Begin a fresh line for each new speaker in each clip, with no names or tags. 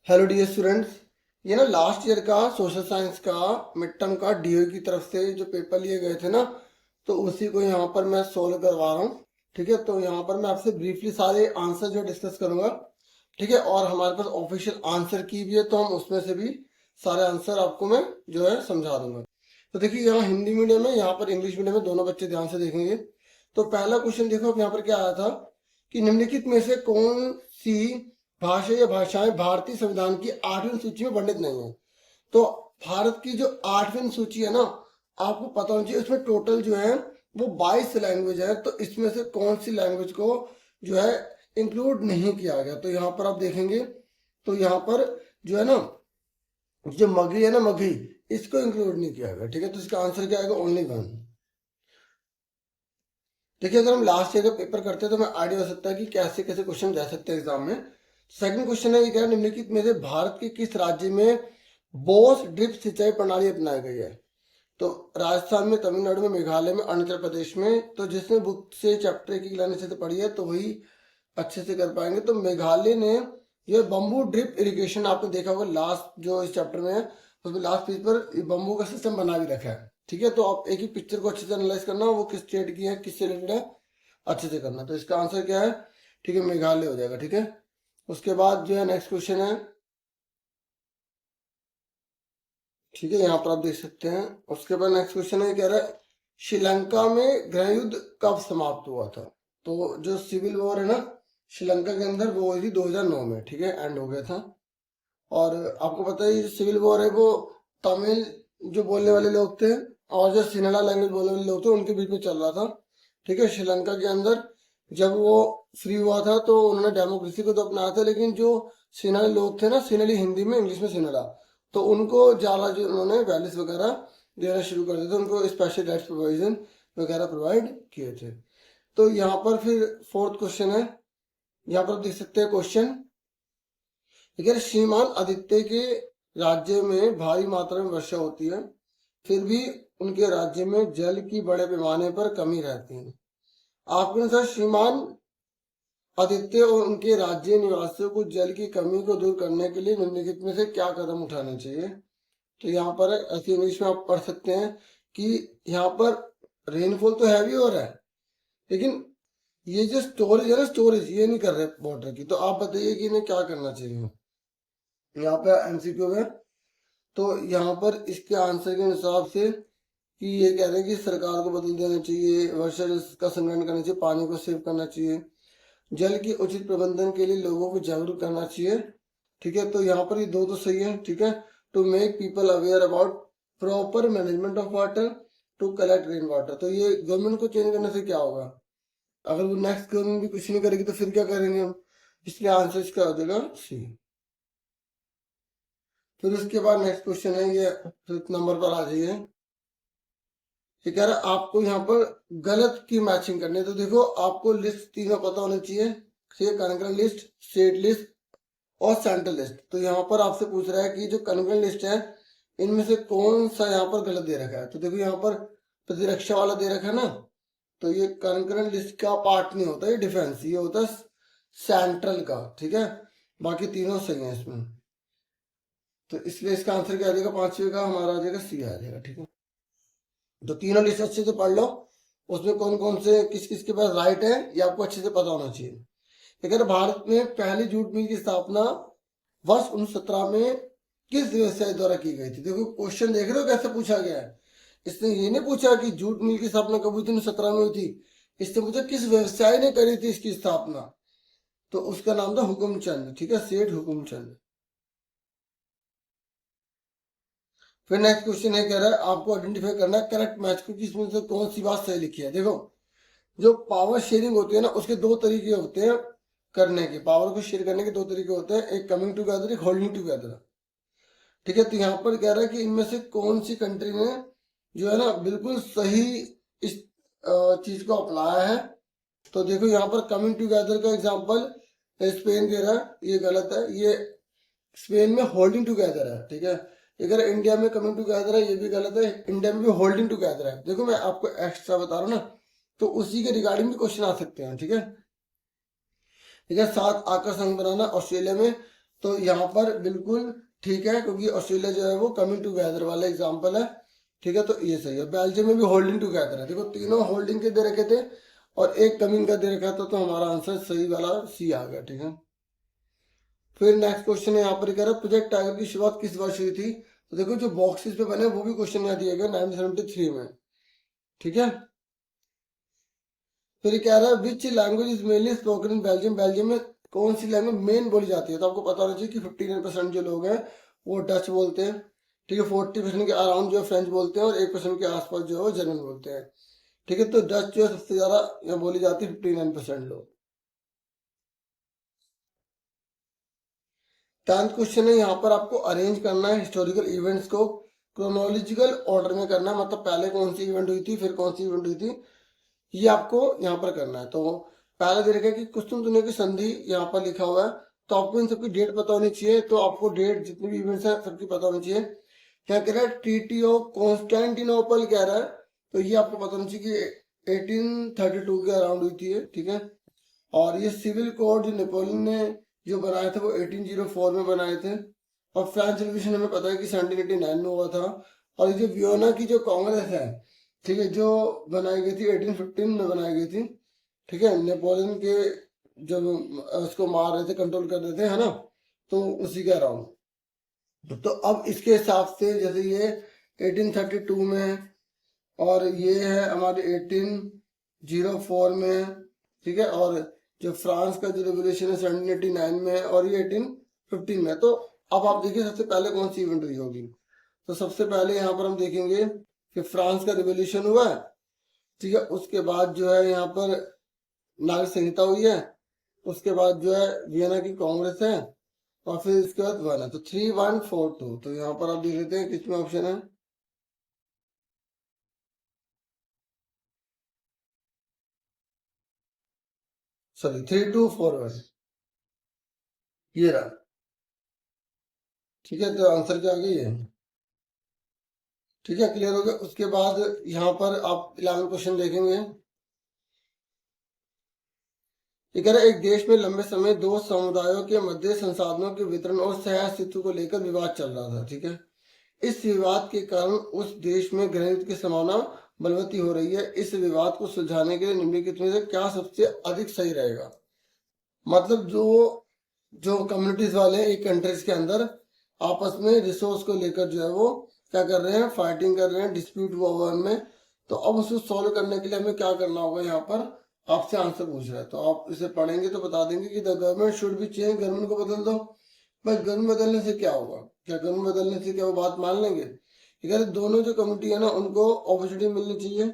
Hello dear students. ये ना last year का सोशल साइंस का मिड टर्म का डीओ की तरफ से जो पेपर लिए गए थे ना, तो उसी को यहाँ पर मैं सोल्व करवा रहा हूँ। ठीक है, तो यहाँ पर मैं आपसे ब्रीफली सारे आंसर जो डिस्कस करूंगा। ठीक है, और हमारे पास ऑफिशियल आंसर की भी है, तो हम उसमें से भी सारे आंसर आपको मैं जो है समझा दूंगा। तो देखिए, यहाँ हिंदी मीडियम है, यहाँ पर इंग्लिश मीडियम में, दोनों बच्चे ध्यान से देखेंगे। तो पहला क्वेश्चन देखो, अब यहाँ पर क्या आया था कि निम्नलिखित में से कौन सी भाषा या भाषाएं भारतीय संविधान की 8वीं सूची में वर्णित नहीं है। तो भारत की जो 8वीं सूची है ना, आपको पता होना चाहिए उसमें टोटल जो है वो 22 लैंग्वेज है। तो इसमें से कौन सी लैंग्वेज को जो है इंक्लूड नहीं किया गया। तो यहाँ पर आप देखेंगे, तो यहाँ पर जो है ना, जो मगही है ना, मगही, इसको इंक्लूड नहीं किया गया। ठीक है, तो इसका आंसर क्या आएगा? Only one. देखिए, अगर हम लास्ट ईयर का पेपर करते हैं तो हमें आइडिया हो सकता है कि कैसे कैसे क्वेश्चन जा सकते हैं एग्जाम में। सेकंड क्वेश्चन है, ये क्या है, निम्नलिखित में से भारत के किस राज्य में बोस ड्रिप सिंचाई प्रणाली अपनाई गई है। तो राजस्थान में, तमिलनाडु में, मेघालय में, अरुणाचल प्रदेश में। तो जिसने बुक से चैप्टर की लाइन अच्छे से पढ़ी है तो वही अच्छे से कर पाएंगे। तो मेघालय ने ये बम्बू ड्रिप इरिगेशन, आपने देखा होगा लास्ट जो इस चैप्टर में है उसमें लास्ट पेज पर बम्बू का सिस्टम बना भी रखा है। ठीक है, तो आप एक ही पिक्चर को अच्छे से एनालाइज करना, वो किस स्टेट की है, किससे रिलेटेड है, अच्छे से करना। तो इसका आंसर क्या है? ठीक है, मेघालय हो जाएगा। ठीक है, उसके बाद जो है नेक्स्ट क्वेश्चन है। ठीक है, यहाँ पर आप देख सकते हैं। उसके बाद नेक्स्ट क्वेश्चन है, कह रहा है श्रीलंका में गृह युद्ध कब समाप्त हुआ था। तो जो सिविल वॉर है ना श्रीलंका के अंदर, वो हुई थी 2009 में। ठीक है, एंड हो गया था। और आपको पता है ये जो सिविल वॉर है वो तमिल जो बोलने वाले लोग थे और जो सिन्हाला लैंग्वेज बोलने वाले लोग थे उनके बीच में चल रहा था। ठीक है, श्रीलंका के अंदर जब वो फ्री हुआ था तो उन्होंने डेमोक्रेसी को तो अपनाया था, लेकिन जो सिन्हाली लोग थे ना, सिन्हाली हिंदी में, इंग्लिश में सिन्हाला, तो उनको ज्यादा जो उन्होंने वैल्यूज वगैरह देना शुरू कर दिए थे, उनको स्पेशल राइट्स प्रोविजन वगैरह प्रोवाइड किए थे। तो यहाँ पर फिर फोर्थ क्वेश्चन है, यहाँ पर आप देख सकते हैं क्वेश्चन। ठीक है, श्रीमान आदित्य के राज्य में भारी मात्रा में वर्षा होती है, फिर भी उनके राज्य में जल की बड़े पैमाने पर कमी रहती है। आपके अनुसार श्रीमान आदित्य और उनके राज्य निवासियों को जल की कमी को दूर करने के लिए निम्नलिखित में से क्या कदम उठाने चाहिए। तो यहाँ पर ऐसी इंग्लिश में आप पढ़ सकते हैं कि यहाँ पर रेनफॉल तो हैवी हो रहा है, लेकिन ये जो स्टोरेज है ना, स्टोरेज ये नहीं कर रहे वाटर की। तो आप बताइए कि इन्हें क्या करना चाहिए। यहाँ पे एमसीक्यू है, तो यहाँ पर इसके आंसर के हिसाब से कि ये कह रहे हैं कि सरकार को बदल देना चाहिए, वर्षा जल का संग्रहण करना चाहिए, पानी को सेव करना चाहिए, जल की उचित प्रबंधन के लिए लोगों को जागरूक करना चाहिए। ठीक है, तो यहाँ पर ये दो तो सही है। ठीक है, to make people aware about proper management of water, to collect rain water. तो ये गवर्नमेंट को चेंज करने से क्या होगा? अगर वो नेक्स्ट गवर्नमेंट भी कुछ नहीं करेगी तो फिर क्या करेंगे हम? इसलिए आंसर इसका हो जाएगा सी। फिर उसके बाद नेक्स्ट क्वेश्चन है, ये फिफ्थ नंबर पर आ जाइए। ये कह रहा है आपको यहाँ पर गलत की मैचिंग करनी है। तो देखो, आपको लिस्ट तीनों पता होनी चाहिए। कनकरन लिस्ट, स्टेट लिस्ट और सेंट्रल लिस्ट। तो यहाँ पर आपसे पूछ रहा है कि जो कनकरन लिस्ट है इनमें से कौन सा यहाँ पर गलत दे रखा है। तो देखो, यहाँ पर प्रतिरक्षा वाला दे रखा है ना, तो ये कनकरन लिस्ट का पार्ट नहीं होता, ये डिफेंस, ये होता है सेंट्रल का। ठीक है, बाकी तीनों सही है इसमें। तो इसलिए इसका आंसर क्या आ जाएगा? पांचवे का हमारा आ जाएगा सी आ जाएगा। ठीक है, तो तीनों लिस्ट अच्छे से पढ़ लो, उसमें कौन कौन से किस किस के पास राइट है ये आपको अच्छे से पता होना चाहिए। अगर भारत में पहली जूट मिल की स्थापना वर्ष 1917 में किस व्यवसाय द्वारा की गई थी। देखो, क्वेश्चन देख रहे हो कैसे पूछा गया है। इसने ये नहीं पूछा कि जूट मिल की स्थापना कब हुई थी, 1917 में हुई थी। इसने पूछा किस व्यवसाय ने करी थी इसकी स्थापना। तो उसका नाम था हुकुमचंद। ठीक है, सेठ हुकुमचंद। फिर नेक्स्ट क्वेश्चन है, कह रहा है आपको आइडेंटिफाई करना है करेक्ट मैच को, किसमें से कौन सी बात सही लिखी है। देखो, जो पावर शेयरिंग होती है ना, उसके दो तरीके होते हैं करने के। पावर को शेयर करने के दो तरीके होते हैं, एक कमिंग टुगेदर, एक होल्डिंग टुगेदर। ठीक है, तो यहाँ पर कह रहा है कि इनमें से कौन सी कंट्री ने जो है ना बिल्कुल सही इस चीज को अपनाया है। तो देखो, यहाँ पर कमिंग टुगेदर का एग्जांपल स्पेन दे रहा है, ये गलत है। ये स्पेन में होल्डिंग टुगेदर है। ठीक है, अगर इंडिया में कमिंग टुगेदर है, ये भी गलत है। इंडिया में भी होल्डिंग टुगेदर है। देखो, मैं आपको एक्स्ट्रा बता रहा हूँ ना, तो उसी के रिगार्डिंग भी क्वेश्चन आ सकते हैं। ठीक है, ठीक है। 7 आकर संघ बनाना ऑस्ट्रेलिया में तो यहाँ पर बिल्कुल ठीक है, क्योंकि ऑस्ट्रेलिया जो है वो कमिंग टुगेदर वाला एग्जाम्पल है, ठीक है, तो ये सही है। बेल्जियम में भी होल्डिंग टुगेदर है, देखो तीनों होल्डिंग के दे रखे थे और एक कमिंग का दे रखा था, तो हमारा आंसर सही वाला सी आ गया, ठीक है। फिर नेक्स्ट क्वेश्चन है यहाँ पर कह रहा है प्रोजेक्ट टाइगर की शुरुआत किस वर्ष हुई थी। तो देखो जो बॉक्सेस पे बने वो भी क्वेश्चन यहाँ दिया गया 1973 में, ठीक है। फिर कह रहा है which language is mainly spoken in Belgium, Belgium में कौन सी लैंग्वेज मेन बोली जाती है। तो आपको पता होना चाहिए कि 59% जो लोग हैं वो डच बोलते हैं, ठीक है, 40% के अराउंड जो फ्रेंच बोलते हैं और 1% के आसपास जो है वो जर्मन बोलते हैं, ठीक है। तो डच जो है सबसे ज्यादा यहाँ बोली जाती है, 59% लोग। 10th क्वेश्चन है यहाँ पर आपको अरेंज करना है हिस्टोरिकल इवेंट्स को क्रोनोलॉजिकल ऑर्डर में करना है, मतलब पहले कौन सी इवेंट हुई थी फिर कौन सी इवेंट हुई थी, ये आपको यहाँ पर करना है। तो पहले दे रखा है कि कुस्तुम दुनिया की संधि यहाँ पर लिखा हुआ है, तो आपको इन सबकी डेट पता होनी चाहिए। तो आपको डेट जितनी भी इवेंट्स है सबकी पता होनी चाहिए। क्या कह रहा है ट्रीटी ऑफ कॉन्स्टेंटिनोपल कह रहा है, तो ये आपको पता होना चाहिए कि 1832 के अराउंड हुई थी, ठीक है। और ये सिविल कोड जो नेपोलियन ने जो बनाए थे वो 1804 में बनाए थे। और फ्रेंच रिवॉल्यूशन हमें पता है कि 1789 में हुआ था। और ये जो वियना की जो कांग्रेस है, ठीक है, जो बनाई गई थी 1815 में बनाई गई थी, ठीक है, नेपोलियन के जब उसको मार रहे थे, कंट्रोल कर रहे थे, है ना, तो उसी के अराउंड। तो अब इसके हिसाब से जैसे ये 1832 में है और ये है हमारे 1804 में है, ठीक है। और जो फ्रांस का जो रेवोल्यूशन है 1789 में है और ये 1815 में है। तो अब आप देखिए सबसे पहले कौन सी इवेंट हुई होगी। तो सबसे पहले यहाँ पर हम देखेंगे कि फ्रांस का रिवोल्यूशन हुआ है, ठीक है। उसके बाद जो है यहाँ पर नागरिक संहिता हुई है, उसके बाद जो है वियना की कांग्रेस है और फिर इसके बाद वन है। तो 3142, तो यहाँ पर आप देख लेते हैं किसमें ऑप्शन है, सॉरी 3241, ये रहा, ठीक है। तो आंसर क्या आ गई है, ठीक है, क्लियर हो गया। उसके बाद यहाँ पर आप 11 क्वेश्चन देखेंगे। ये कह रहा है एक देश में लंबे समय दो समुदायों के मध्य संसाधनों के वितरण और सह अस्तित्व को लेकर विवाद चल रहा था, ठीक है। इस विवाद के कारण उस देश में गृह युद्ध की संभावना बलवती हो रही है। इस विवाद को सुलझाने के लिए निम्नलिखित में से क्या सबसे अधिक सही रहेगा। मतलब जो जो कम्युनिटीज वाले एक कंट्रीज के अंदर आपस में रिसोर्स को लेकर जो है वो क्या कर रहे हैं, फाइटिंग कर रहे हैं, डिस्प्यूट हुआ हुआ उनमें। तो अब उसको सॉल्व करने के लिए हमें क्या करना होगा, यहाँ पर आपसे आंसर पूछ रहा है। तो आप इसे पढ़ेंगे तो बता देंगे कि the government should be change, government को बदल दो। भाई गवर्नमेंट बदलने से क्या होगा, क्या गवर्नमेंट बदलने से क्या वो बात मान लेंगे। ठीक है, दोनों जो कम्युनिटी है ना उनको अपॉर्चुनिटी मिलनी चाहिए,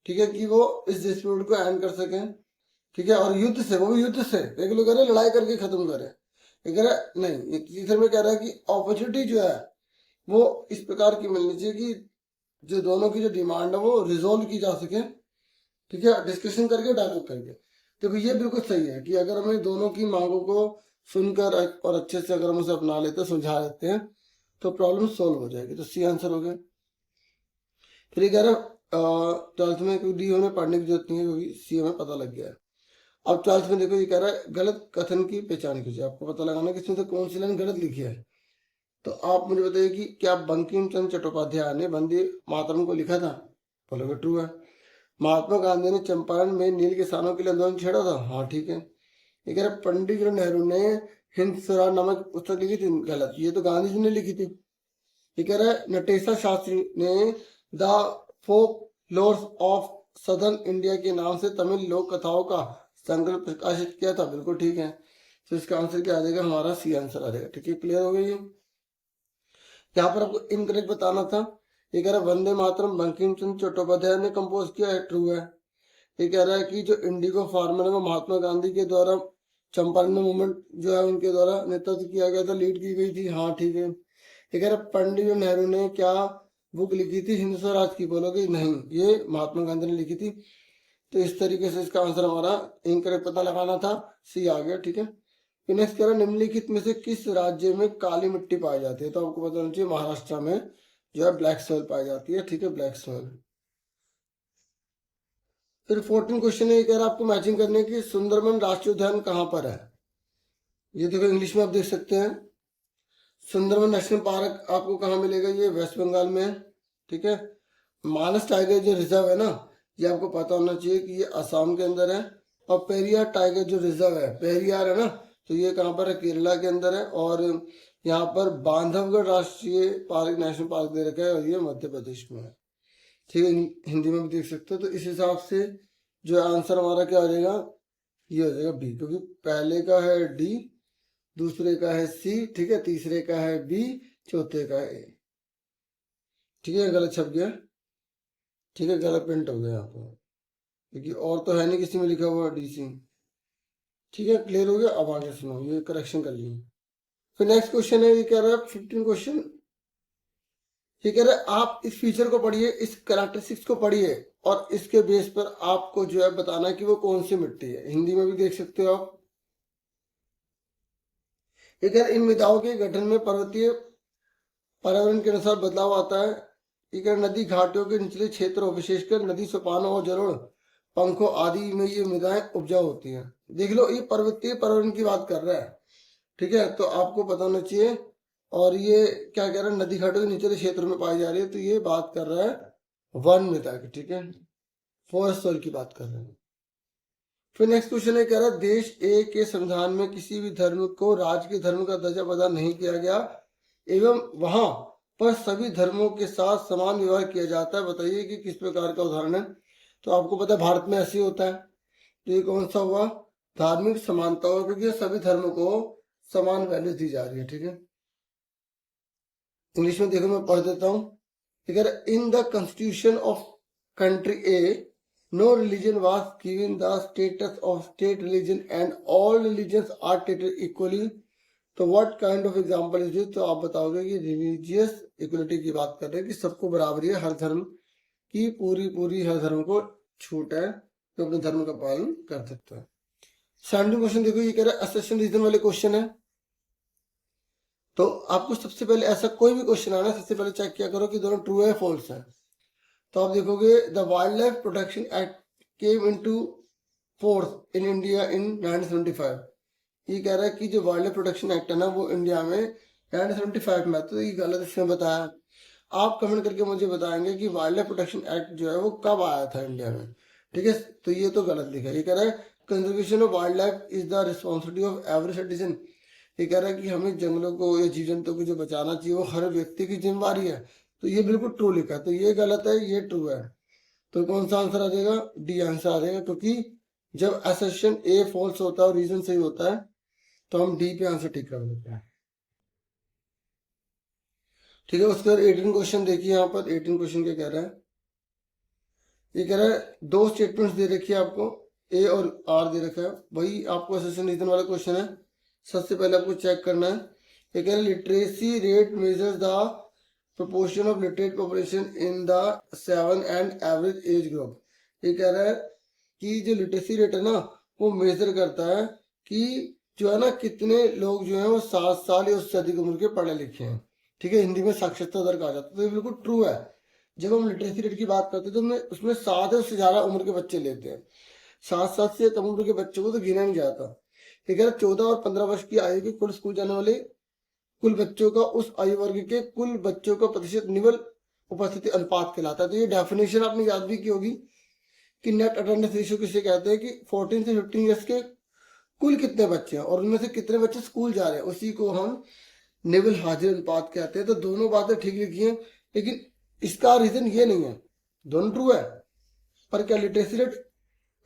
ठीक है, कि वो इस डिस्प्यूट को एंड कर सकें, ठीक है। और युद्ध से, वो भी युद्ध से, एक लोग कह रहे हैं लड़ाई करके खत्म करें, ये कह रहा है नहीं, एक तीसरे में कह रहा है कि अपॉर्चुनिटी जो है वो इस प्रकार की मिलनी चाहिए कि जो दोनों की जो डिमांड है वो रिजोल्व की जा सके, ठीक है, डिस्कशन करके, डायलॉग करके। तो ये बिल्कुल सही है कि अगर हमें दोनों की मांगों को सुनकर और अच्छे से अगर हम उसे अपना लेते हैं, सुलझा लेते हैं, तो प्रॉब्लम सोल्व हो जाएगी। तो सी आंसर हो गया। फिर ये कह रहा है 12th में कोई डी हमें पढ़ने की जरूरत नहीं है क्योंकि सी हमें पता लग गया है। अब 12th में देखो ये कह रहा है गलत कथन की पहचान कीजिए। आपको पता लगाना कि इसमें से कौन सी लाइन गलत लिखी है। तो आप मुझे बताइए कि क्या बंकिम चंद्र चट्टोपाध्याय ने वंदे मातरम को लिखा था। बोलोगे ट्रू है। महात्मा गांधी ने चंपारण में नील किसानों के लिए आंदोलन छेड़ा था। हाँ ठीक है। ये कह रहा है पंडित जवाहरलाल नेहरू ने हिंद स्वराज नामक पुस्तक लिखी थी। गलत, ये तो गांधी जी ने लिखी थी। ये कह रहा है नटेशा शास्त्री ने the folk lores of southern India के नाम से तमिल लोक कथाओं का संग्रह प्रकाशित किया था। बिल्कुल ठीक है। तो इसका आंसर क्या आ जाएगा, हमारा सी आंसर आ जाएगा। ठीक है, क्लियर हो गई ये। यहाँ पर आपको इनकरेक्ट बताना था। ये कह रहा है वंदे मातरम बंकिम चंद्र चट्टोपाध्याय ने कंपोज किया है। ट्रू है। ये कह रहा है कि जो इंडिगो फार्मर है वो महात्मा गांधी के द्वारा चंपारण मूवमेंट जो है उनके द्वारा नेतृत्व किया गया था, लीड की गई थी। हाँ ठीक है। ये कह रहा है पंडित नेहरू ने क्या बुक लिखी थी हिंद स्वराज की। बोलोगे नहीं, ये महात्मा गांधी ने लिखी थी। तो इस तरीके से इसका आंसर हमारा इनकरेक्ट पता लगाना था, सी आ गया। ठीक है। फिर नेक्स्ट कह रहा है निम्नलिखित में से किस राज्य में काली मिट्टी पाई जाती है। तो आपको पता होना चाहिए महाराष्ट्र में जो है ब्लैक सॉइल पाई जाती है। ठीक है, ब्लैक सॉइल। फिर 14 क्वेश्चन है, ये कह रहा है आपको मैचिंग करने की सुंदरबन राष्ट्रीय उद्यान कहाँ पर है। ये देखो इंग्लिश में आप देख सकते हैं, सुंदरबन नेशनल पार्क आपको कहाँ मिलेगा, ये वेस्ट बंगाल में है। ठीक है, मानस टाइगर जो रिजर्व है ना, ये आपको पता होना चाहिए कि ये असम के अंदर है। और पेरियार टाइगर जो रिजर्व है, पेरियार है ना, तो ये कहाँ पर है, केरला के अंदर है। और यहाँ पर बांधवगढ़ राष्ट्रीय पार्क नेशनल पार्क दे रखा है, और ये मध्य प्रदेश में है। ठीक है, हिंदी में भी देख सकते हो। तो इस हिसाब से जो आंसर हमारा क्या हो जाएगा, ये हो जाएगा बी, क्योंकि पहले का है डी, दूसरे का है सी, ठीक है, तीसरे का है बी, चौथे का है ए। ठीक है, गलत छप गया, ठीक है, गलत प्रिंट हो गया यहाँ पर, क्योंकि और तो है नहीं किसी में लिखा हुआ डीसी। ठीक है, क्लियर हो गया। अब आगे सुनो, ये करेक्शन कर लिए। फिर नेक्स्ट क्वेश्चन है, ये कह रहा है 15 क्वेश्चन, ये कह रहा है आप इस फीचर को पढ़िए, इस कैरेक्टरिस्टिक्स को पढ़िए, और इसके बेस पर आपको जो है बताना है कि वो कौन सी मिट्टी है। हिंदी में भी देख सकते हो आप। ये कह रहा है इन मृदाओं के गठन में पर्वतीय पर्यावरण के अनुसार बदलाव आता है। ये कह रहा है नदी घाटियों के निचले क्षेत्रों, विशेषकर नदी सोपानों और जलोढ़ पंखों आदि में ये मृदाएं उपजाऊ होती हैं। देख लो, ये पर्वतीय पर्यावरण की बात कर रहा है। ठीक है, तो आपको पता होना चाहिए। और ये क्या कह रहा है, नदी घाटों के निचले क्षेत्रों में पाई जा रही है, तो ये बात कर रहा है वन मृदा की। ठीक है, फॉरेस्ट सॉइल की बात कर रहे हैं। फिर नेक्स्ट क्वेश्चन है, कह रहा है देश ए के संविधान में किसी भी धर्म को राज्य के धर्म का दर्जा प्रदान नहीं किया गया, एवं वहां पर सभी धर्मों के साथ समान व्यवहार किया जाता है। बताइए कि किस प्रकार का उदाहरण है। तो आपको पता है भारत में ऐसे ही होता है। तो ये कौन सा हुआ, धार्मिक समानता हुआ, क्योंकि सभी धर्मों को समान वैल्यू दी जा रही है। ठीक है, इंग्लिश में देखो, मैं पढ़ देता हूँ। In the constitution of country a no religion was given the status of state religion and all religions are treated equally. तो what kind of example is this. तो आप बताओगे कि रिलीजियस इक्वलिटी की बात कर रहे हैं, कि सबको बराबरी है, हर धर्म की पूरी हर धर्म को छूट है, तो अपने धर्म का पालन कर सकता है। 17 क्वेश्चन देखो, ये कह रहा है असर्शन रीजन वाले क्वेश्चन है। तो आपको सबसे पहले ऐसा कोई भी क्वेश्चन आना, सबसे पहले चेक किया करो कि दोनों ट्रू है फॉल्स है। तो आप देखोगे the wild life protection act came into force in India in 1975। ये कह रहा है कि जो वाइल्ड लाइफ प्रोटेक्शन एक्ट है ना, वो इंडिया में 1975 में। तो ये गलत इसमें बताया। आप कमेंट करके मुझे बताएंगे कि वाइल्ड लाइफ प्रोटेक्शन एक्ट जो है वो कब आया था इंडिया में। ठीक है, तो ये तो गलत लिखा है। ये कह रहा है conservation of wild life is the responsibility of every citizen. ये कह रहा है कि हमें जंगलों को या जीव जंतुओं को जो बचाना चाहिए वो हर व्यक्ति की जिम्मेवारी है। तो ये बिल्कुल ट्रू लिखा है, तो ये गलत है, ये ट्रू है। तो कौन सा आंसर आ जाएगा, डी आंसर आ जाएगा, क्योंकि जब असर्शन ए फॉल्स होता है और रीजन सही होता है तो हम डी पे आंसर ठीक कर देते हैं। ठीक है, उसके बाद 18 क्वेश्चन देखिए। यहाँ पर 18 क्वेश्चन क्या कह रहा है, ये कह रहा है दो स्टेटमेंट्स दे रखी है आपको, ए और आर दे रखा है। वही आपको असर्शन रीजन वाला क्वेश्चन है। सबसे पहले आपको चेक करना है। ये कह रहा है literacy rate measures the proportion of literate population in the 7 and average age group. ये कह रहा है कि जो लिटरेसी रेट है ना, वो मेजर करता है कि जो है ना, कितने लोग जो है वो 7 साल या उससे अधिक उम्र के पढ़े लिखे हैं। ठीक है, हिंदी में साक्षरता दर कहा जाता है। तो ये बिल्कुल ट्रू है। जब हम लिटरेसी रेट की बात करते हैं तो हमें उसमें 7 या उससे ज्यादा उम्र के बच्चे लेते हैं। 7 से कम उम्र के बच्चों को तो गिना नहीं जाता। ठीक है, 14 और 15 वर्ष की आयु के कुल स्कूल जाने वाले कुल बच्चों का उस आयु वर्ग के कुल बच्चों का प्रतिशत निवल उपस्थिति अनुपात कहलाता है। तो ये डेफिनेशन आपने याद भी की होगी कि नेट अटेंडेंस रेशियो किसे कहते हैं, कि 14 से 15 ईयर्स के कुल कितने बच्चे हैं और उनमें से कितने बच्चे स्कूल जा रहे हैं, उसी को हम निवल हाजिर अनुपात कहते हैं। तो दोनों बातें ठीक लिखी हैं, लेकिन इसका रीजन ये नहीं है। दोनों ट्रू है, पर क्या literacy rate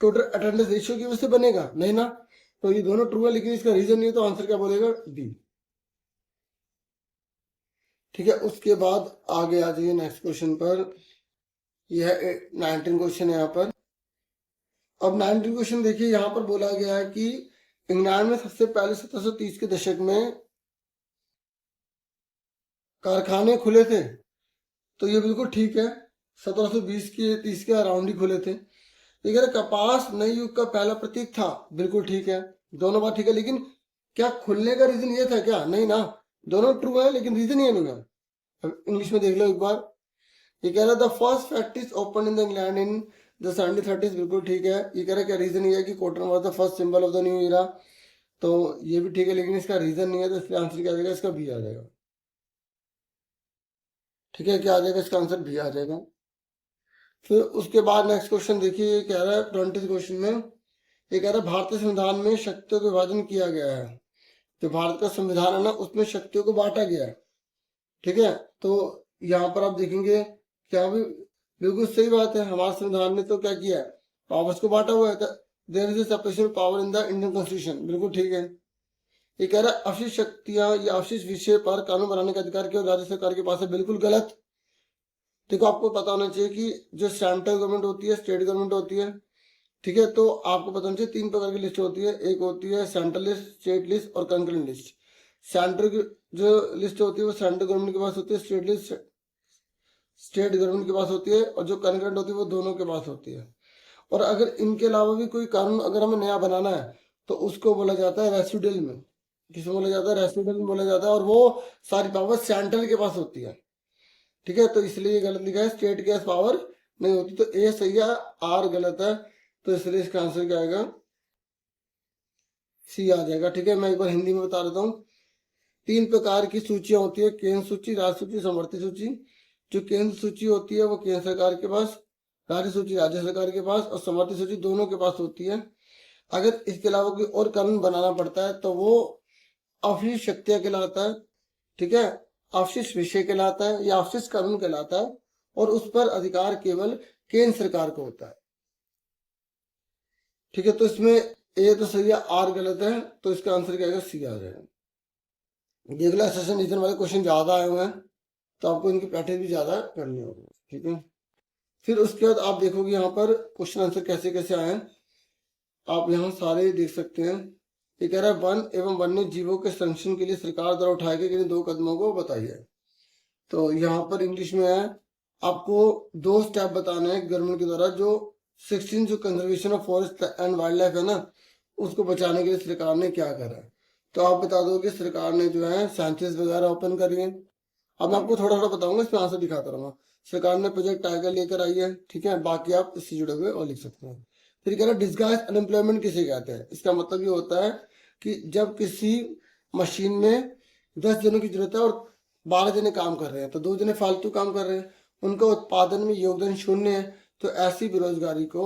total attendance ratio की वजह से बनेगा, नहीं ना। तो ये दोनों ट्रू है, लेकिन इसका रीजन नहीं है, तो आंसर क्या बोलेगा, डी। ठीक है, उसके बाद आगे आ जाइए नेक्स्ट क्वेश्चन पर। यह 19 क्वेश्चन है यहाँ पर। अब 19 क्वेश्चन देखिए, यहाँ पर बोला गया है कि इंग्लैंड में सबसे पहले 1730 के दशक में कारखाने खुले थे। तो ये बिल्कुल ठीक है, 1720 के 30 के अराउंड ही खुले थे। लेकिन कपास नए युग का पहला प्रतीक था, बिल्कुल ठीक है, दोनों बात ठीक है। लेकिन क्या खुलने का रीजन ये था क्या, नहीं ना। दोनों ट्रू है, लेकिन रीजन ये नहीं है। अब इंग्लिश में देख लो एक बार। ये कह रहा है the first factories open in the England in the 1730, बिल्कुल ठीक है। ये कह रहा है क्या रीजन ये है कि cotton was the first symbol of the new era. तो ये भी ठीक है, लेकिन इसका रीजन नहीं है, तो इसका आंसर क्या आ जाएगा, इसका बी आ जाएगा। ठीक है, क्या आ जाएगा, इसका आंसर बी आ जाएगा। फिर उसके बाद नेक्स्ट क्वेश्चन देखिए, ये कह रहा है 20 क्वेश्चन में, ये कह रहा है भारतीय संविधान में शक्तियों का विभाजन किया गया है। जो भारत का संविधान है ना, उसमें शक्तियों को बांटा गया है। ठीक है, तो यहाँ पर आप देखेंगे क्या भी बिल्कुल सही बात है, हमारे संविधान ने तो क्या किया है, पावर्स को बांटा हुआ है। There is separation power in the Indian constitution, बिल्कुल ठीक है। ये कह रहा है अवशिष्ट शक्तियां या अवशिष्ट विषय पर कानून बनाने का अधिकार केवल राज्य सरकार के पास है, बिल्कुल गलत। देखो, आपको पता होना चाहिए कि जो सेंट्रल गवर्नमेंट होती है, स्टेट गवर्नमेंट होती है, ठीक है, तो आपको पता होना चाहिए 3 प्रकार की लिस्ट होती है। एक होती है सेंट्रल लिस्ट, स्टेट लिस्ट और कंकरेंट लिस्ट। सेंट्रल की जो लिस्ट होती है वो सेंट्रल गवर्नमेंट के पास होती है, स्टेट लिस्ट स्टेट गवर्नमेंट के पास होती है, और जो कंकरेंट होती है वो दोनों के पास होती है। और अगर इनके अलावा भी कोई कानून अगर हमें नया बनाना है तो उसको बोला जाता है रेसिडुअल में, किसमें बोला जाता है, रेसिडुअल में बोला जाता है, और वो सारी पावर सेंट्रल के पास होती है। ठीक है, तो इसलिए ये गलत लिखा है, स्टेट के पास पावर नहीं होती, तो ए सही है, आर गलत है, तो इसलिए इसका आंसर क्या आएगा, सी आ जाएगा। ठीक है, मैं एक बार हिंदी में बता देता हूँ। 3 प्रकार की सूचियां होती है, केंद्र सूची, राज्य सूची, समवर्ती सूची। जो केंद्र सूची होती है वो केंद्र सरकार के पास, राज्य सूची राज्य सरकार के पास, और समवर्ती सूची दोनों के पास होती है। अगर इसके अलावा कोई और कानून बनाना पड़ता है तो वो अवशिष्ट शक्तियां कहलाता है। ठीक है, अवशिष्ट विषय कहलाता है या अवशिष्ट कानून कहलाता है, और उस पर अधिकार केवल केंद्र सरकार को होता है। ठीक है, तो इसमें ए तो सही है, आर गलत है, तो इसका आंसर क्या आएगा, सी आ जाएगा। अगला सेशन रीजन वाले क्वेश्चन ज्यादा आए हुए हैं, तो आपको इनकी प्रैक्टिस भी ज्यादा करनी होगी। ठीक है, फिर उसके बाद आप देखोगे यहाँ पर क्वेश्चन आंसर कैसे कैसे आए हैं, आप यहाँ सारे देख सकते हैं। ये कह रहा है वन एवं वन्य जीवों के संरक्षण के लिए सरकार द्वारा उठाए गए 2 कदमों को बताइए। तो यहाँ पर इंग्लिश में है, आपको 2 स्टेप बताने हैं गवर्नमेंट के द्वारा, जो 16 जो conservation of forest and wild life है ना, उसको बचाने के लिए सरकार ने क्या करा है। तो आप बता दो कि सरकार ने जो है सेंचुरीज वगैरह ओपन करी है। अब मैं आपको थोड़ा थोड़ा बताऊंगा, इसमें आंसर दिखाता रहूंगा। सरकार ने प्रोजेक्ट टाइगर लेकर आई है, ठीक है, बाकी आप इससे जुड़े हुए और लिख सकते हैं। फिर कह रहा है डिस्गाइज अनएम्प्लॉयमेंट किसे कहते हैं। इसका मतलब ये होता है कि जब किसी मशीन में 10 जनों की जरूरत है और 12 जने काम कर रहे हैं, तो 2 जने फालतू काम कर रहे हैं, उनका उत्पादन में योगदान शून्य है, तो ऐसी बेरोजगारी को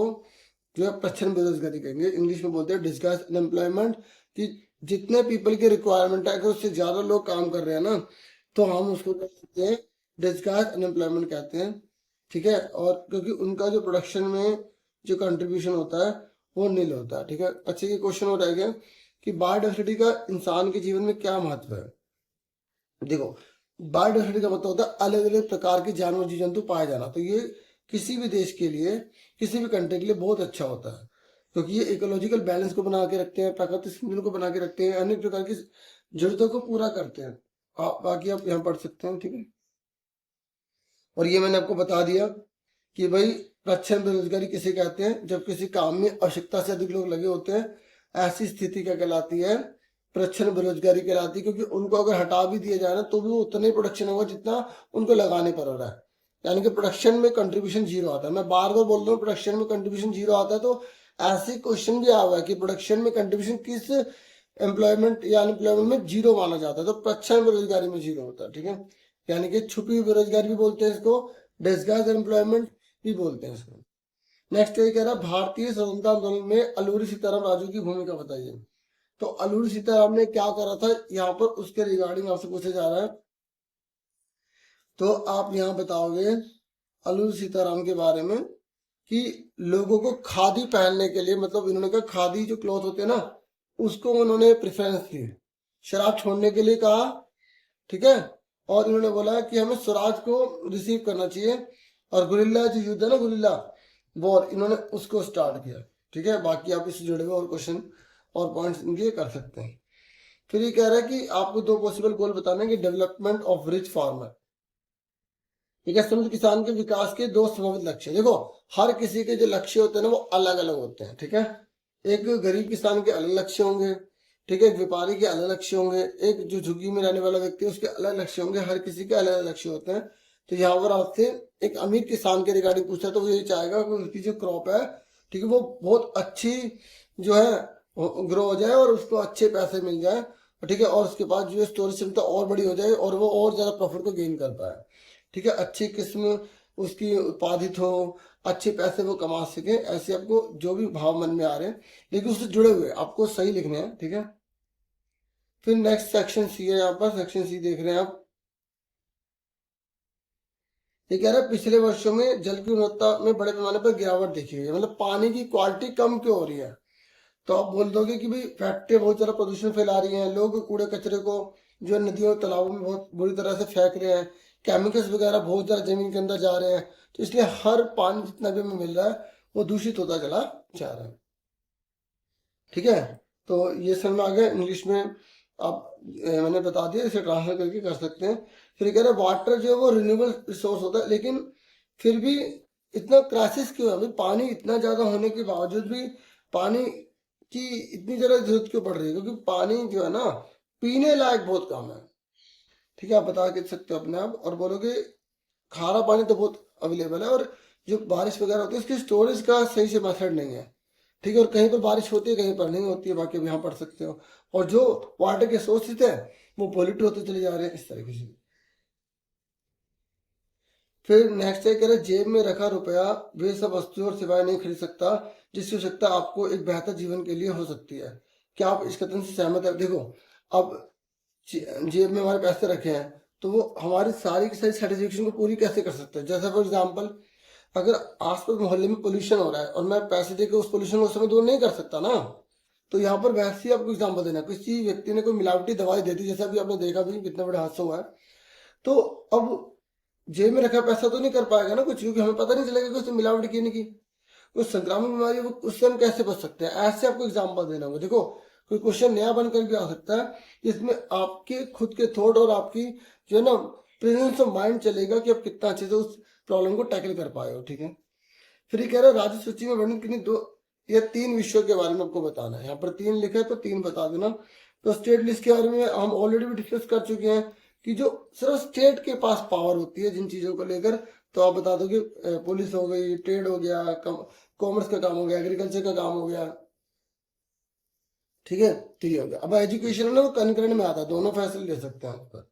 जो है प्रच्छन्न बेरोजगारी कहेंगे। इंग्लिश में बोलते हैं डिस्गाइज अनएम्प्लॉयमेंट, कि जितने पीपल की रिक्वायरमेंट है, अगर उससे ज्यादा लोग काम कर रहे हैं ना, तो हम उसको कहते हैं डिस्गाइज अनएम्प्लॉयमेंट कहते हैं। ठीक है, और क्योंकि उनका जो प्रोडक्शन में जो कंट्रीब्यूशन होता है वो नील होता है। ठीक है, अच्छा ये क्वेश्चन हो रह गया कि बायोडाइवर्सिटी का इंसान के जीवन में क्या महत्व है। देखो, बायोडाइवर्सिटी का मतलब होता है अलग अलग प्रकार के जानवर जीव जंतु पाए जाना। तो ये किसी भी देश के लिए, किसी भी कंट्री के लिए बहुत अच्छा होता है, क्योंकि ये इकोलॉजिकल बैलेंस को बना के रखते हैं, प्राकृतिक संतुलन को बना के रखते हैं, अनेक प्रकार की जरूरतों को पूरा करते हैं। बाकी आप यहाँ पढ़ सकते हैं। ठीक है, और ये मैंने आपको बता दिया कि भाई प्रच्छन्न बेरोजगारी किसे कहते हैं, जब किसी काम में आवश्यकता से अधिक लोग लगे होते हैं, ऐसी स्थिति क्या कहलाती है, प्रच्छन्न बेरोजगारी कहलाती है। क्योंकि उनको अगर हटा भी दिया जाए ना, तो भी वो उतना ही प्रोडक्शन होगा जितना उनको लगाने पर हो रहा है, यानी कि प्रोडक्शन में कंट्रीब्यूशन जीरो आता है। मैं बार बार बोल रहा हूँ प्रोडक्शन में कंट्रीब्यूशन जीरो आता है, तो ऐसे क्वेश्चन भी आया हुआ है कि प्रोडक्शन में कंट्रीब्यूशन किस एम्प्लॉयमेंट या अनएम्प्लॉयमेंट में जीरो माना जाता है, तो प्रच्छन्न बेरोजगारी में जीरो होता है। ठीक है, यानी कि छुपी हुई बेरोजगारी भी बोलते हैं इसको, डिस्गाइज एम्प्लॉयमेंट भी बोलते हैं इसको। नेक्स्ट ये कह रहा है भारतीय स्वतंत्रता आंदोलन में अलूरी सीताराम राजू की भूमिका बताइए। तो अलूरी सीताराम ने क्या करा था यहाँ पर, उसके रिगार्डिंग आपसे पूछा जा रहा है। तो आप यहाँ बताओगे अलूरी सीताराम के बारे में कि लोगों को खादी पहनने के लिए, मतलब इन्होंने कहा खादी जो क्लॉथ होते हैं ना, उसको उन्होंने प्रेफरेंस दी, शराब छोड़ने के लिए कहा। ठीक है, और इन्होंने बोला कि हमें स्वराज को रिसीव करना चाहिए, और गुरिल्ला जो युद्ध है ना, गुरिल्ला वॉर, इन्होंने उसको स्टार्ट किया। ठीक है, बाकी आप इससे जुड़े हुए और क्वेश्चन और पॉइंट्स इनके कर सकते हैं। फिर ये कह रहा है कि आपको 2 पॉसिबल गोल बताने कि डेवलपमेंट ऑफ रिच फार्मर। ठीक है, समृद्ध किसान के विकास के 2 संभावित लक्ष्य। देखो, हर किसी के जो लक्ष्य होते हैं ना वो अलग अलग होते हैं। ठीक है, एक गरीब किसान के अलग लक्ष्य होंगे, ठीक है, एक व्यापारी के अलग लक्ष्य होंगे, एक जो झुग्गी में रहने वाला व्यक्ति है उसके अलग लक्ष्य होंगे, हर किसी के अलग अलग लक्ष्य होते हैं। तो यहाँ पर आपसे एक अमीर किसान के रिगार्डिंग पूछा, तो वो ये चाहेगा कि उसकी जो क्रॉप है, ठीक है, वो बहुत अच्छी जो है ग्रो हो जाए और उसको अच्छे पैसे मिल जाए, ठीक है, और उसके बाद जो स्टोरेज क्षमता और बड़ी हो जाए और वो और ज़्यादा प्रॉफिट को गेन कर पाए, ठीक है, अच्छी किस्म उसकी उत्पादित हो, अच्छे पैसे वो कमा सके, ऐसे आपको जो भी भाव मन में आ रहे हैं लेकिन उससे जुड़े हुए आपको सही लिखने हैं, ठीक है। फिर नेक्स्ट सेक्शन सी है, यहाँ पर सेक्शन सी देख रहे हैं आप। ये कह रहा है पिछले वर्षों में जल की गुणवत्ता में बड़े पैमाने पर गिरावट देखी गई है, मतलब पानी की क्वालिटी कम क्यों हो रही है। तो आप बोल दोगे कि भाई फैक्ट्रियां बहुत ज़्यादा प्रदूषण फैला रही हैं, लोग कूड़े कचरे को जो है नदियों और तालाबों में बहुत बुरी तरह से फेंक रहे हैं, केमिकल्स वगैरह बहुत ज़्यादा जमीन के अंदर जा रहे हैं, तो इसलिए हर पानी जितना भी हमें मिल रहा है वो दूषित होता चला जा रहा है, ठीक है। तो ये समझ में आ गया, इंग्लिश में आप मैंने बता दिया, इसे ट्रांसलेट करके कर सकते हैं। फिर ये कह रहे हैं वाटर जो है वो रिन्यूएबल रिसोर्स होता है, लेकिन फिर भी इतना क्राइसिस क्यों है भाई, पानी इतना ज़्यादा होने के बावजूद भी पानी की इतनी ज़्यादा जरूरत क्यों पड़ रही है, क्योंकि पानी जो है ना पीने लायक बहुत कम है, ठीक है। आप बता के सकते हो अपने आप और बोलोगे खारा पानी तो बहुत अवेलेबल है, और जो बारिश वगैरह होती है उसकी स्टोरेज का सही से मेथड नहीं है, ठीक है, और कहीं पर बारिश होती है कहीं पर नहीं होती है, बाकी आप यहाँ पढ़ सकते हो। और जो वाटर के सोर्सेज है वो पॉल्यूट होते चले जा रहे हैं इस तरीके से। फिर नेक्स्ट है कह रहे जेब में रखा रुपया वे सब वस्तुएं और सेवाएं नहीं खरीद सकता जिसकी आवश्यकता आपको एक बेहतर जीवन के लिए हो सकती है। क्या आप इस कथन से सहमत है। देखो अब जेब में हमारे पैसे रखे हैं तो वो हमारी सारी की सारी सेटिस्फेक्शन को पूरी कैसे कर सकते हैं। जैसे फॉर एग्जाम्पल अगर आसपास मोहल्ले में पोल्यूशन हो रहा है और मैं पैसे देकर उस पोल्यूशन को उस समय दूर नहीं कर सकता ना, तो यहाँ पर वैसे ही आपको एग्जाम्पल देना, किसी व्यक्ति ने कोई मिलावटी दवाई दे दी, जैसे अभी आपने देखा भी कितना बड़ा हादसा हुआ है, तो अब जेब में रखा पैसा तो नहीं कर पाएगा ना कुछ, क्योंकि हमें पता नहीं चलेगा कि उसने मिलावट की नहीं की। कोई संक्रामक बीमारी है, वो उससे हम कैसे बच सकते हैं, ऐसे आपको एग्जाम्पल देना होगा। देखो कोई क्वेश्चन नया बनकर भी आ सकता है जिसमें आपके खुद के थॉट और आपकी जो है ना प्रेजेंस ऑफ माइंड चलेगा कि आप कितना अच्छे से उस प्रॉब्लम को टैकल कर पाए हो, ठीक है। फिर ये कह रहा है राज्य सूची में वर्णित किन्हीं दो या तीन विषयों के बारे में आपको बताना है। यहाँ पर तीन लिखा है तो तीन बता देना। तो स्टेट लिस्ट के बारे में हम ऑलरेडी भी डिस्कस कर चुके हैं कि जो सिर्फ स्टेट के पास पावर होती है जिन चीजों को लेकर, तो आप बता दो कि पुलिस हो गई, ट्रेड हो गया, कॉमर्स का काम हो गया, एग्रीकल्चर का काम हो गया, ठीक है, तो ये हो गया। अब एजुकेशन है ना वो कंकरेंट में आता है, दोनों फैसले ले सकते हैं आप पर।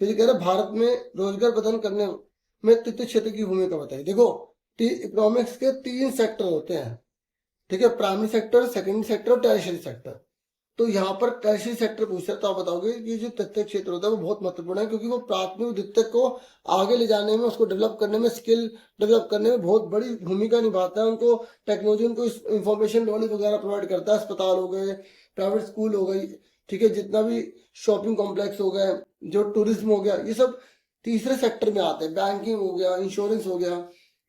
फिर ये कह रहे भारत में रोजगार प्रदान करने में तृतीय क्षेत्र की भूमिका बताइए। देखो इकोनॉमिक्स के तीन सेक्टर होते हैं, ठीक है, प्राइमरी सेक्टर, सेकेंडरी सेक्टर और टैरिशरी सेक्टर। तो यहाँ पर टैरिशरी सेक्टर पूछा है तो आप बताओगे कि जो तृतीय क्षेत्र होता है वो बहुत महत्वपूर्ण है, क्योंकि वो प्राथमिक द्वितीयक को आगे ले जाने में, उसको डेवलप करने में, स्किल डेवलप करने में बहुत बड़ी भूमिका निभाता है। उनको टेक्नोलॉजी, उनको इंफॉर्मेशन नॉलेज वगैरह प्रोवाइड करता है। अस्पताल हो गए, प्राइवेट स्कूल हो गई, ठीक है, जितना भी शॉपिंग कॉम्प्लेक्स हो गए, जो टूरिज्म हो गया, ये सब तीसरे सेक्टर में आते हैं। बैंकिंग हो गया, इंश्योरेंस हो गया,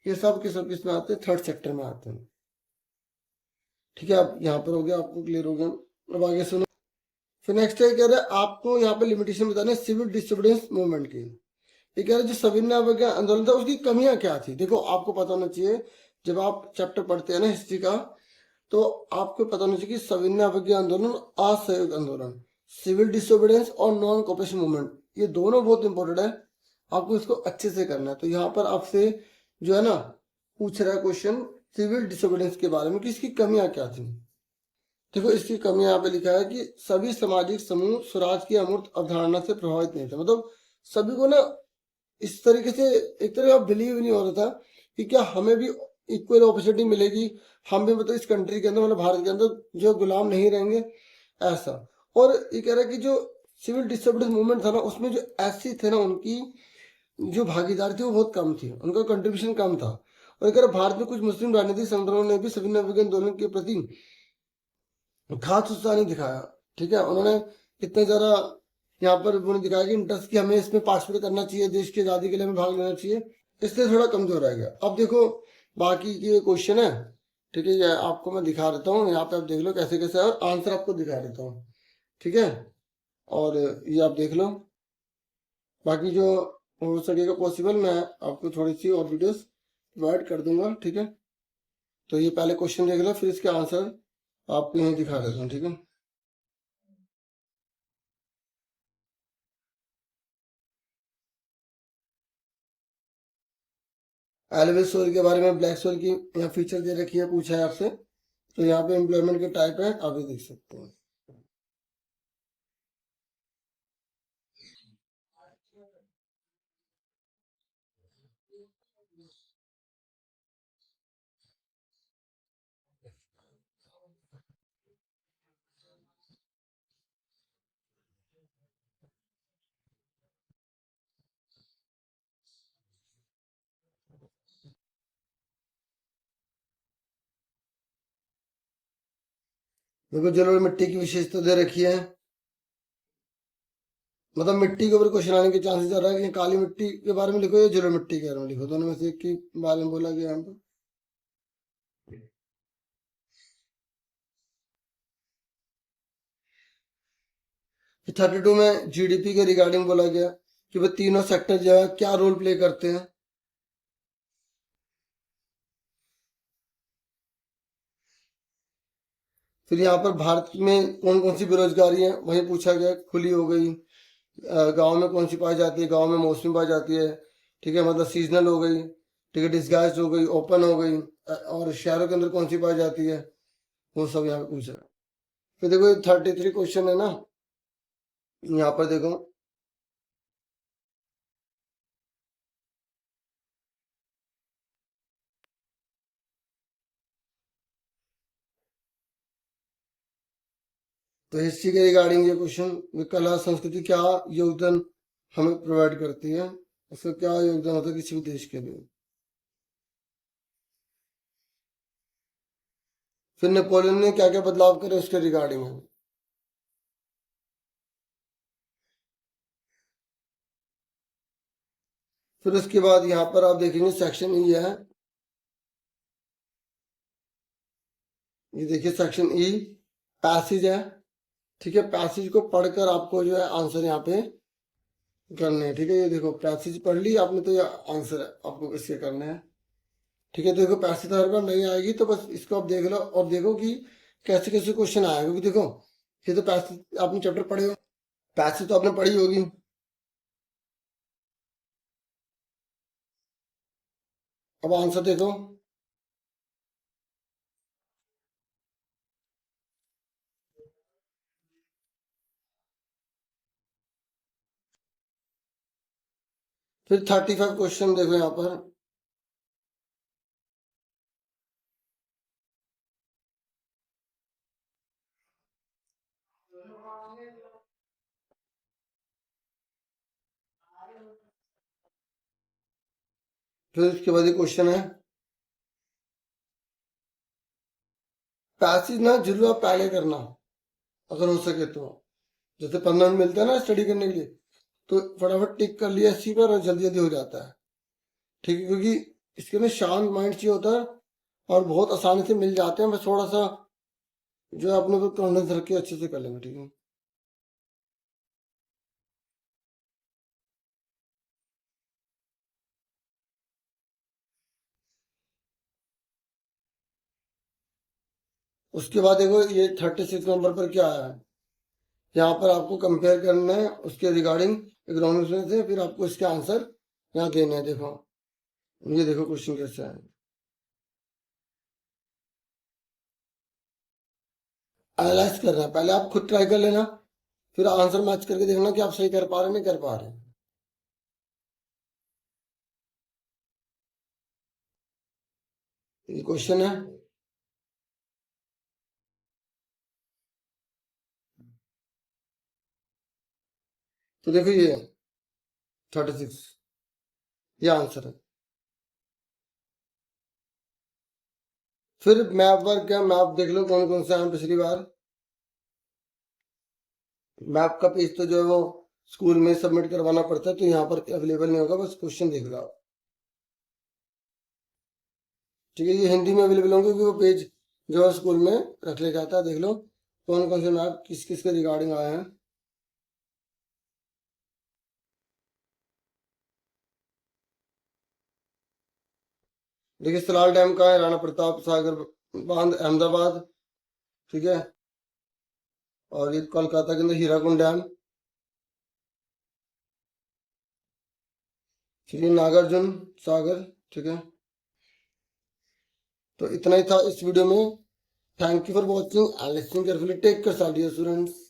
ये सब के सब किस में आते हैं, थर्ड सेक्टर में आते हैं, ठीक है। अब यहाँ पर हो गया, आपको क्लियर हो गया। अब आगे सुनो। फिर नेक्स्ट है कह रहे हैं आपको यहाँ पे लिमिटेशन बताना है सिविल डिसोबीडियंस मूवमेंट की। ये कह रहे हैं जो सविनय अवज्ञा आंदोलन था उसकी कमियां क्या थी। देखो आपको पता होना चाहिए, जब आप चैप्टर पढ़ते हैं ना हिस्ट्री का, तो आपको पता होना चाहिए कि सविनय अवज्ञा आंदोलन, असहयोग आंदोलन, सिविल डिसोबीडियंस और नॉन कोऑपरेशन मूवमेंट, ये दोनों बहुत इंपॉर्टेंट है, आपको इसको अच्छे से करना है। तो यहाँ पर आपसे जो है ना पूछ रहा है क्वेश्चन सिविल डिसोबीडियंस के बारे में कि इसकी कमियां क्या थी। देखो इसकी कमी यहाँ पे लिखा है कि सभी सामाजिक समूह स्वराज की अमूर्त अवधारणा से प्रभावित नहीं थे। मतलब सभी को ना इस तरीके से एक तरह का बिलीव नहीं हो रहा था कि क्या हमें भी इक्वल अपॉर्चुनिटी मिलेगी, हम भी मतलब इस कंट्री के अंदर, मतलब भारत के अंदर जो गुलाम नहीं रहेंगे, ऐसा। और ये कह रहा है कि जो सिविल डिसोबीडियंस मूवमेंट था ना उसमें जो एससी थे ना उनकी जो भागीदारी थी वो बहुत कम थी, उनका कंट्रीब्यूशन कम था। और ये कह रहा है भारत में कुछ मुस्लिम राजनीतिक संगठनों ने भी सविनय अवज्ञा आंदोलन के प्रति खास उत्साह नहीं दिखाया, ठीक है। उन्होंने इतने ज़्यादा यहाँ पर उन्होंने दिखाया कि इंटरेस्ट की हमें इसमें पार्टिसिपेट करना चाहिए, देश की आज़ादी के लिए हमें भाग लेना चाहिए, इसलिए थोड़ा कमजोर रह गया। अब देखो बाकी के क्वेश्चन है, ठीक है, ये आपको मैं दिखा देता हूँ, यहाँ पे आप देख लो कैसे कैसे है और आंसर आपको दिखा देता हूँ, ठीक है। और ये आप देख लो, बाकी जो हो सकेगा पॉसिबल मैं आपको थोड़ी सी और वीडियोस प्रोवाइड कर दूंगा, ठीक है। तो ये पहले क्वेश्चन देख लो, फिर इसके आंसर आपको यहीं दिखा देता हूँ, ठीक है। एलविस सोल के बारे में, ब्लैक सोल की यहाँ फीचर दे रखी है, पूछा है आपसे, तो यहाँ पे एम्प्लॉयमेंट के टाइप है, आप भी देख सकते हैं। देखो जलोढ़ मिट्टी की विशेषता दे रखी है, मतलब मिट्टी के ऊपर क्वेश्चन आने के चांसेस ज्यादा है कि काली मिट्टी के बारे में लिखो या जलोढ़ मिट्टी के बारे में लिखो, दोनों में से एक के बारे में बोला गया यहाँ पर। 32 में जीडीपी के रिगार्डिंग बोला गया कि वो तीनों सेक्टर जो है क्या रोल प्ले करते हैं। फिर यहाँ पर भारत में कौन कौन सी बेरोजगारी है वही पूछा गया, खुली हो गई, गांव में कौन सी पाई जाती है, गांव में मौसमी पाई जाती है, ठीक है, मतलब सीजनल हो गई, ठीक है, डिस्गाइज हो गई, ओपन हो गई, और शहरों के अंदर कौन सी पाई जाती है, वो सब यहाँ पे पूछा। फिर देखो 33 क्वेश्चन है ना, यहाँ पर देखो तो हिस्ट्री के रिगार्डिंग ये क्वेश्चन, कला संस्कृति क्या योगदान हमें प्रोवाइड करती है, उसका क्या योगदान होता है किसी भी देश के लिए। फिर नेपोलियन ने क्या क्या बदलाव करे उसके रिगार्डिंग है। फिर उसके बाद यहाँ पर आप देखेंगे सेक्शन ई है, ये देखिए सेक्शन ई पैसेज है, ठीक है, पैसेज को पढ़कर आपको जो है आंसर यहाँ पे करने हैं, ठीक है, ये देखो पैसेज पढ़ ली आपने तो ये आंसर है आपको इसके करने हैं, ठीक है। तो देखो पैसेज तो हर बार नहीं आएगी, तो बस इसको आप देख लो और देखो कि कैसे कैसे क्वेश्चन आएगा, क्योंकि देखो ये तो पैसेज आपने चैप्टर पढ़े हो, पैसेज तो आपने पढ़ी होगी, अब आंसर देखो। फिर 35 क्वेश्चन देखो यहाँ पर, फिर उसके बाद ये क्वेश्चन है, पैसेज ना जरूर आप पहले करना अगर हो सके तो, जैसे 15 मिनट मिलता है ना स्टडी करने के लिए, तो फटाफट टिक कर लिया इसी पर और जल्दी जल्दी हो जाता है, ठीक है, क्योंकि इसके में शांत माइंड चाहिए होता है और बहुत आसानी से मिल जाते हैं, बस थोड़ा सा जो है अपने को कॉन्फिडेंस रख के अच्छे से कर लेंगे, ठीक है। उसके बाद देखो ये 36 नंबर पर क्या है, यहाँ पर आपको कंपेयर करना है उसके रिगार्डिंग इकोनॉमिक्स में से, फिर आपको इसके आंसर यहाँ देने हैं, देखो ये देखो क्वेश्चन कैसे है, एनालाइज करना है, पहले आप खुद ट्राई कर लेना, फिर आंसर मैच करके देखना कि आप सही कर पा रहे नहीं कर पा रहे। ये क्वेश्चन है, तो देखो ये 36 ये आंसर है। फिर मैप वर्क है, मैप देख लो कौन कौन सा है, पिछली बार मैप का पेज तो जो है वो स्कूल में सबमिट करवाना पड़ता है, तो यहाँ पर अवेलेबल नहीं होगा, बस क्वेश्चन देख लो आप, ठीक है, ये हिंदी में अवेलेबल होंगे क्योंकि वो पेज जो है स्कूल में रख लिया जाता है, देख लो कौन कौन से मैप किस किस के रिगार्डिंग आए हैं। देखिए सलाल डैम का है, राणा प्रताप सागर बांध अहमदाबाद, ठीक है, और ये कोलकाता के अंदर हीराकुंड डैम, श्री नागार्जुन सागर, ठीक है। तो इतना ही था इस वीडियो में, Thank you for watching and listening carefully. Take care, dear students.